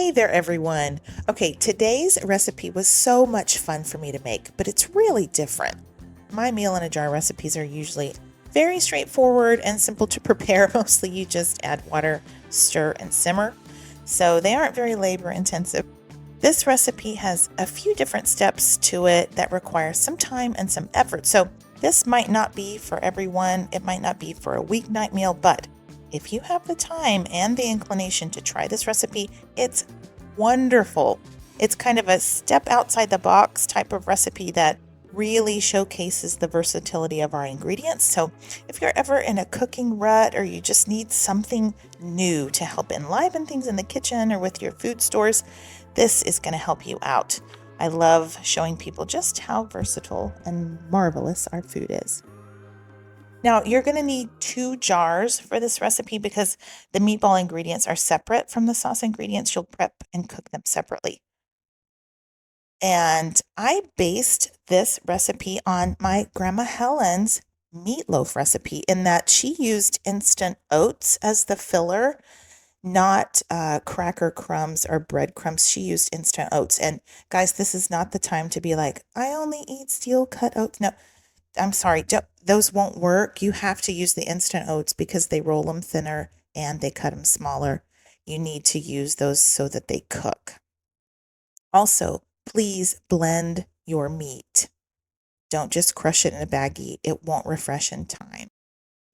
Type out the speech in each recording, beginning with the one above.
Hey there, everyone. Okay, today's recipe was so much fun for me to make, but it's really different. My meal in a jar recipes are usually very straightforward and simple to prepare. Mostly you just add water, stir, and simmer. So they aren't very labor intensive. This recipe has a few different steps to it that require some time and some effort. So this might not be for everyone. It might not be for a weeknight meal, but if you have the time and the inclination to try this recipe, it's wonderful. It's kind of a step outside the box type of recipe that really showcases the versatility of our ingredients. So if you're ever in a cooking rut or you just need something new to help enliven things in the kitchen or with your food stores, this is going to help you out. I love showing people just how versatile and marvelous our food is. Now, you're going to need 2 jars for this recipe because the meatball ingredients are separate from the sauce ingredients. You'll prep and cook them separately. And I based this recipe on my Grandma Helen's meatloaf recipe in that she used instant oats as the filler, not cracker crumbs or breadcrumbs. She used instant oats. And guys, this is not the time to be like, I only eat steel cut oats. No, I'm sorry, those won't work. You have to use the instant oats because they roll them thinner and they cut them smaller. You need to use those so that they cook. Also, please blend your meat. Don't just crush it in a baggie. It won't refresh in time.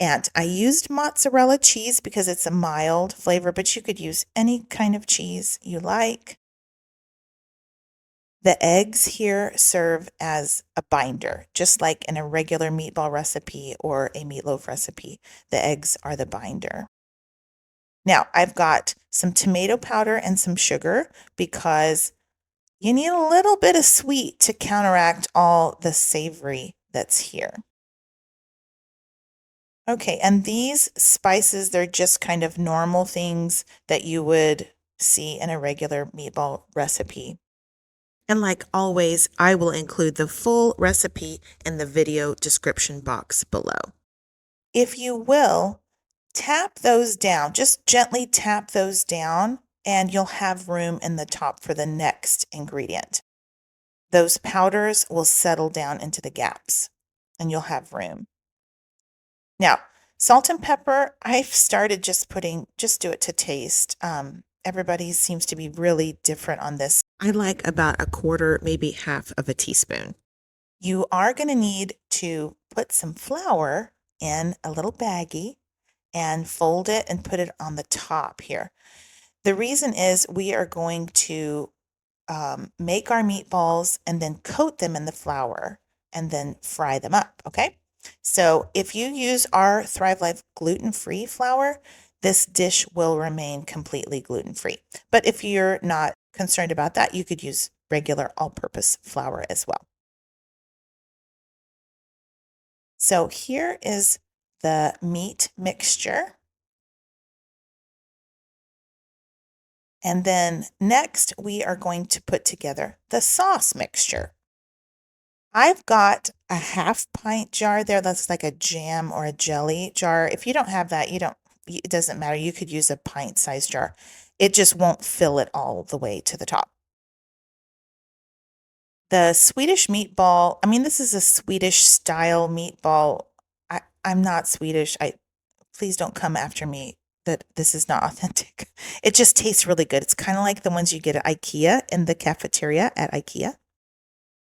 And I used mozzarella cheese because it's a mild flavor, but you could use any kind of cheese you like. The eggs here serve as a binder, just like in a regular meatball recipe or a meatloaf recipe. The eggs are the binder. Now, I've got some tomato powder and some sugar because you need a little bit of sweet to counteract all the savory that's here. Okay, and these spices, they're just kind of normal things that you would see in a regular meatball recipe. And like always, I will include the full recipe in the video description box below. If you will, tap those down, just gently tap those down, and you'll have room in the top for the next ingredient. Those powders will settle down into the gaps, and you'll have room. Now, salt and pepper, I've started just do it to taste. Everybody seems to be really different on this. I like about a quarter, maybe half of a teaspoon. You are going to need to put some flour in a little baggie and fold it and put it on the top here. The reason is we are going to make our meatballs and then coat them in the flour and then fry them up, okay? So if you use our Thrive Life gluten-free flour, this dish will remain completely gluten-free. But if you're not concerned about that, you could use regular all-purpose flour as well. So here is the meat mixture. And then next we are going to put together the sauce mixture. I've got a 1/2 pint jar there. That's like a jam or a jelly jar. If you don't have that, it doesn't matter. You could use a pint size jar. It just won't fill it all the way to the top. The Swedish meatball, I mean, this is a Swedish-style meatball. I'm not Swedish. Please don't come after me that this is not authentic. It just tastes really good. It's kind of like the ones you get at IKEA in the cafeteria at IKEA.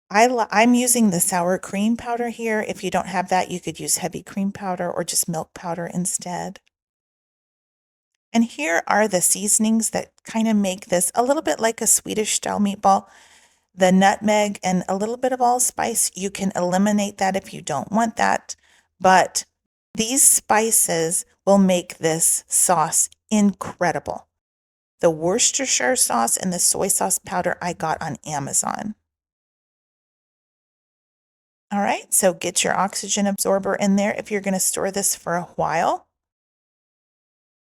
I'm using the sour cream powder here. If you don't have that, you could use heavy cream powder or just milk powder instead. And here are the seasonings that kind of make this a little bit like a Swedish-style meatball. The nutmeg and a little bit of allspice, you can eliminate that if you don't want that. But these spices will make this sauce incredible. The Worcestershire sauce and the soy sauce powder I got on Amazon. All right, so get your oxygen absorber in there if you're going to store this for a while.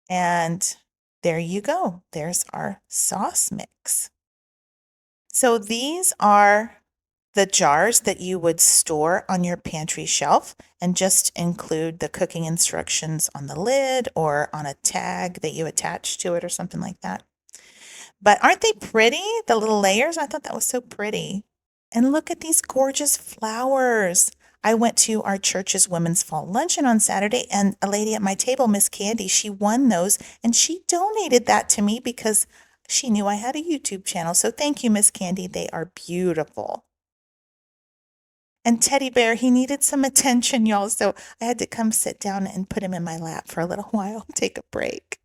And there you go. There's our sauce mix. So these are the jars that you would store on your pantry shelf and just include the cooking instructions on the lid or on a tag that you attach to it or something like that. But aren't they pretty? The little layers? I thought that was so pretty. And look at these gorgeous flowers. I went to our church's women's fall luncheon on Saturday, and a lady at my table, Miss Candy, she won those and she donated that to me because she knew I had a YouTube channel. So thank you, Miss Candy. They are beautiful. And Teddy Bear, he needed some attention, y'all. So I had to come sit down and put him in my lap for a little while, take a break.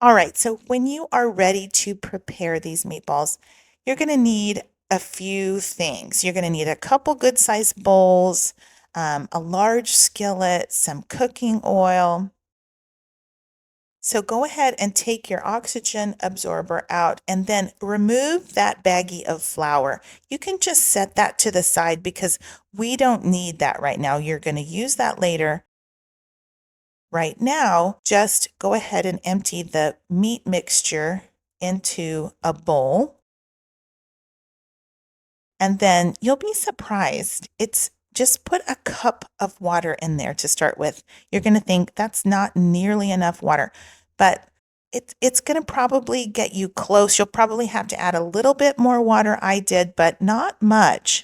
All right, so when you are ready to prepare these meatballs, you're going to need a few things. You're going to need a couple good sized bowls, a large skillet, some cooking oil. So go ahead and take your oxygen absorber out and then remove that baggie of flour. You can just set that to the side because we don't need that right now. You're going to use that later. Right now, just go ahead and empty the meat mixture into a bowl. And then you'll be surprised. It's just put a cup of water in there to start with. You're going to think that's not nearly enough water, but it's going to probably get you close. You'll probably have to add a little bit more water. I did, but not much.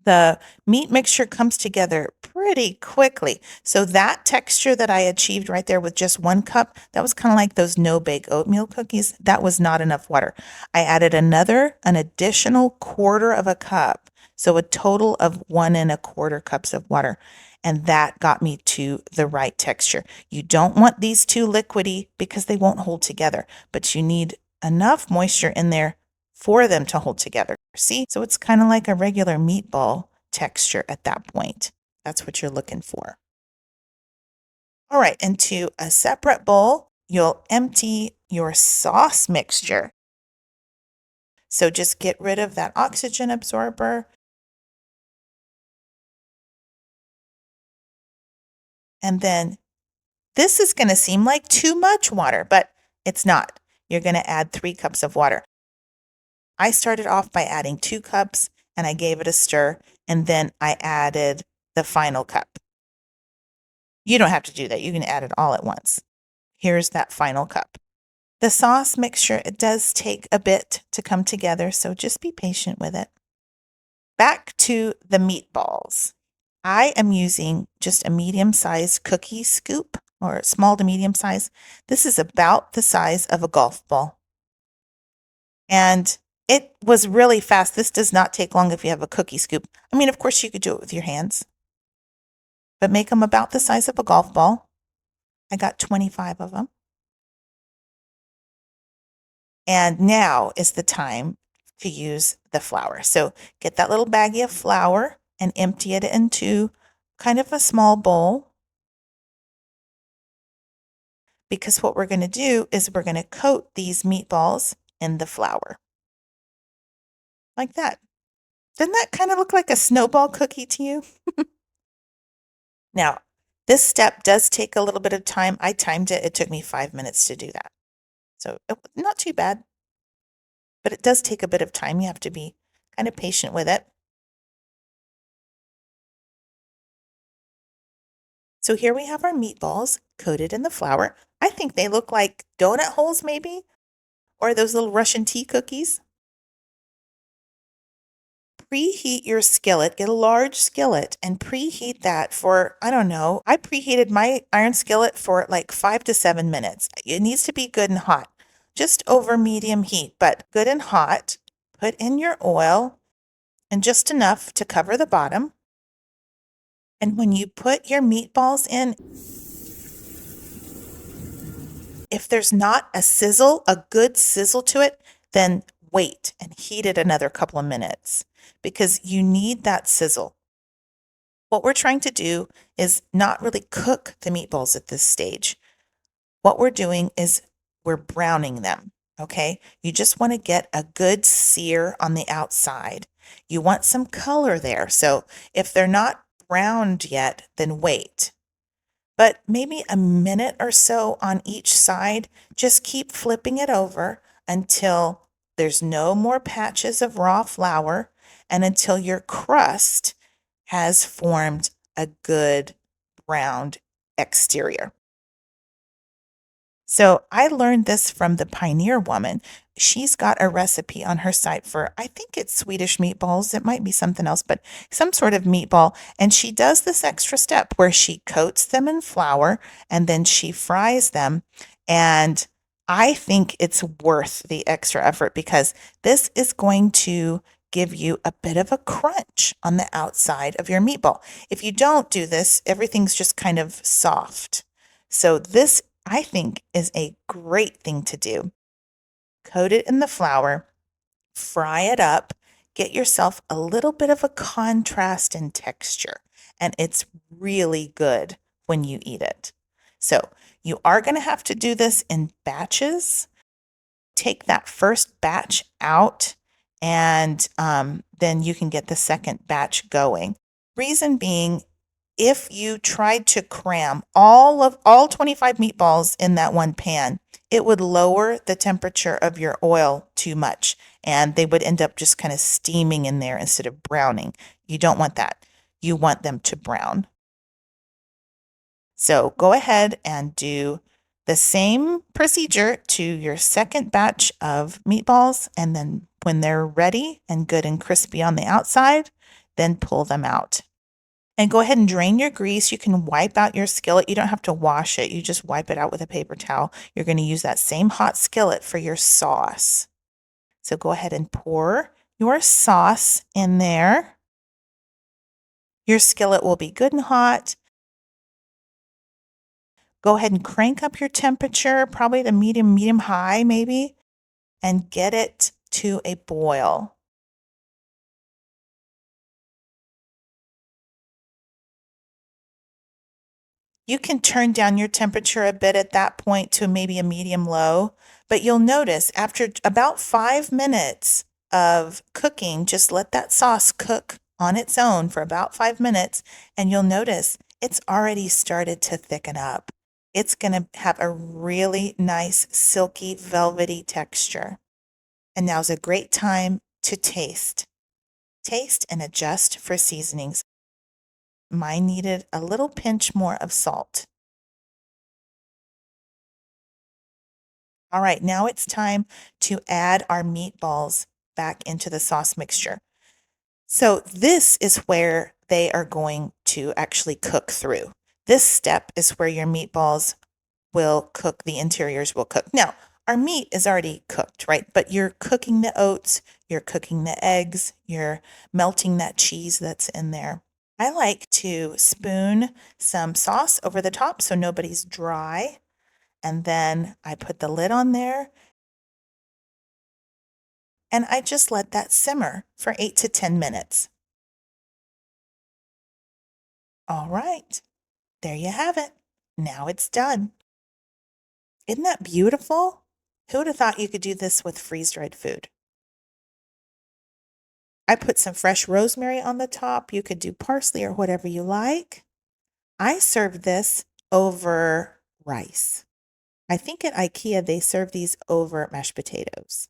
The meat mixture comes together pretty quickly. So that texture that I achieved right there with just 1 cup, that was kind of like those no-bake oatmeal cookies. That was not enough water. I added an additional 1/4 cup. So a total of 1 1/4 cups of water. And that got me to the right texture. You don't want these too liquidy because they won't hold together, but you need enough moisture in there for them to hold together. See? So it's kind of like a regular meatball texture at that point. That's what you're looking for. All right, into a separate bowl, you'll empty your sauce mixture. So just get rid of that oxygen absorber. And then this is going to seem like too much water, but it's not. You're going to add 3 cups of water. I started off by adding 2 cups and I gave it a stir, and then I added the final cup. You don't have to do that. You can add it all at once. Here's that final cup. The sauce mixture, it does take a bit to come together, so just be patient with it. Back to the meatballs. I am using just a medium-sized cookie scoop, or small to medium size. This is about the size of a golf ball. And it was really fast. This does not take long if you have a cookie scoop. I mean, of course, you could do it with your hands, but make them about the size of a golf ball. I got 25 of them. And now is the time to use the flour. So get that little baggie of flour and empty it into kind of a small bowl. Because what we're going to do is we're going to coat these meatballs in the flour. Like that. Doesn't that kind of look like a snowball cookie to you? Now, this step does take a little bit of time. I timed it. It took me 5 minutes to do that. So not too bad. But it does take a bit of time. You have to be kind of patient with it. So here we have our meatballs coated in the flour. I think they look like donut holes maybe, or those little Russian tea cookies. Preheat your skillet, get a large skillet and preheat that for, I don't know, I preheated my iron skillet for like 5 to 7 minutes. It needs to be good and hot, just over medium heat, but good and hot. Put in your oil and just enough to cover the bottom. And when you put your meatballs in, if there's not a sizzle, a good sizzle to it, then wait and heat it another couple of minutes because you need that sizzle. What we're trying to do is not really cook the meatballs at this stage. What we're doing is we're browning them, okay? You just want to get a good sear on the outside. You want some color there. So if they're not browned yet, then wait. But maybe a minute or so on each side. Just keep flipping it over until there's no more patches of raw flour and until your crust has formed a good browned exterior. So I learned this from the Pioneer Woman. She's got a recipe on her site for, I think it's Swedish meatballs. It might be something else, but some sort of meatball. And she does this extra step where she coats them in flour and then she fries them. And I think it's worth the extra effort because this is going to give you a bit of a crunch on the outside of your meatball. If you don't do this, everything's just kind of soft. So this, I think, is a great thing to do. Coat it in the flour, fry it up, get yourself a little bit of a contrast in texture, and it's really good when you eat it. So you are going to have to do this in batches. Take that first batch out, and then you can get the second batch going. Reason being, if you tried to cram all 25 meatballs in that one pan, it would lower the temperature of your oil too much, and they would end up just kind of steaming in there instead of browning. You don't want that. You want them to brown. So go ahead and do the same procedure to your second batch of meatballs, and then when they're ready and good and crispy on the outside, then pull them out. And go ahead and drain your grease. You can wipe out your skillet. You don't have to wash it. You just wipe it out with a paper towel. You're going to use that same hot skillet for your sauce. So go ahead and pour your sauce in there. Your skillet will be good and hot. Go ahead and crank up your temperature, probably to medium high maybe, and get it to a boil. You can turn down your temperature a bit at that point to maybe a medium low, but you'll notice after about 5 minutes of cooking, just let that sauce cook on its own for about 5 minutes, and you'll notice it's already started to thicken up. It's going to have a really nice, silky, velvety texture. And now's a great time to taste. Taste and adjust for seasonings. Mine needed a little pinch more of salt. All right, now it's time to add our meatballs back into the sauce mixture. So this is where they are going to actually cook through. This step is where your meatballs will cook, the interiors will cook. Now, our meat is already cooked, right? But you're cooking the oats, you're cooking the eggs, you're melting that cheese that's in there. I like to spoon some sauce over the top so nobody's dry. And then I put the lid on there and I just let that simmer for 8 to 10 minutes. All right, there you have it. Now it's done. Isn't that beautiful? Who would have thought you could do this with freeze-dried food? I put some fresh rosemary on the top. You could do parsley or whatever you like. I serve this over rice. I think at IKEA they serve these over mashed potatoes.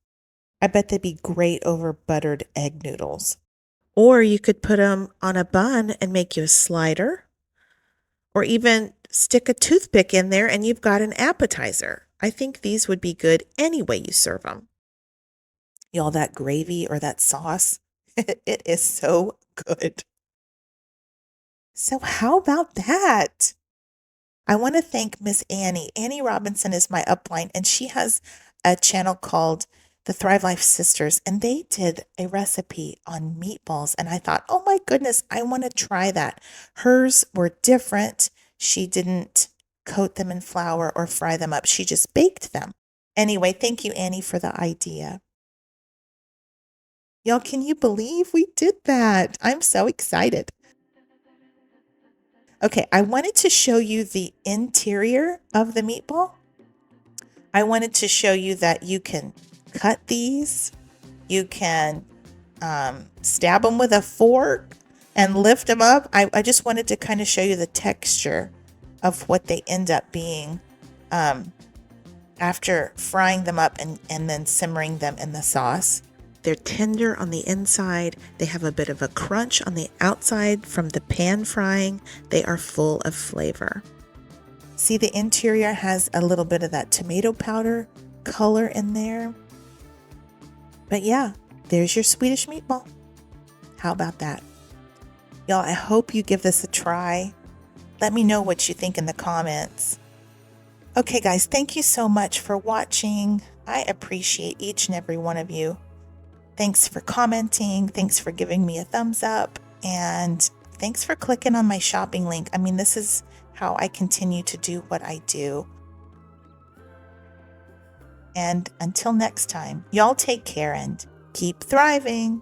I bet they'd be great over buttered egg noodles. Or you could put them on a bun and make you a slider. Or even stick a toothpick in there and you've got an appetizer. I think these would be good any way you serve them. Y'all, that gravy or that sauce, it is so good. So how about that? I want to thank Miss Annie. Annie Robinson is my upline, and she has a channel called the Thrive Life Sisters, and they did a recipe on meatballs. And I thought, oh my goodness, I want to try that. Hers were different. She didn't coat them in flour or fry them up. She just baked them. Anyway, thank you, Annie, for the idea. Y'all, can you believe we did that? I'm so excited. Okay, I wanted to show you the interior of the meatball. I wanted to show you that you can cut these. You can stab them with a fork and lift them up. I just wanted to kind of show you the texture of what they end up being after frying them up and then simmering them in the sauce. They're tender on the inside. They have a bit of a crunch on the outside from the pan frying. They are full of flavor. See, the interior has a little bit of that tomato powder color in there. But yeah, there's your Swedish meatball. How about that? Y'all, I hope you give this a try. Let me know what you think in the comments. Okay, guys, thank you so much for watching. I appreciate each and every one of you. Thanks for commenting. Thanks for giving me a thumbs up. And thanks for clicking on my shopping link. I mean, this is how I continue to do what I do. And until next time, y'all take care and keep thriving.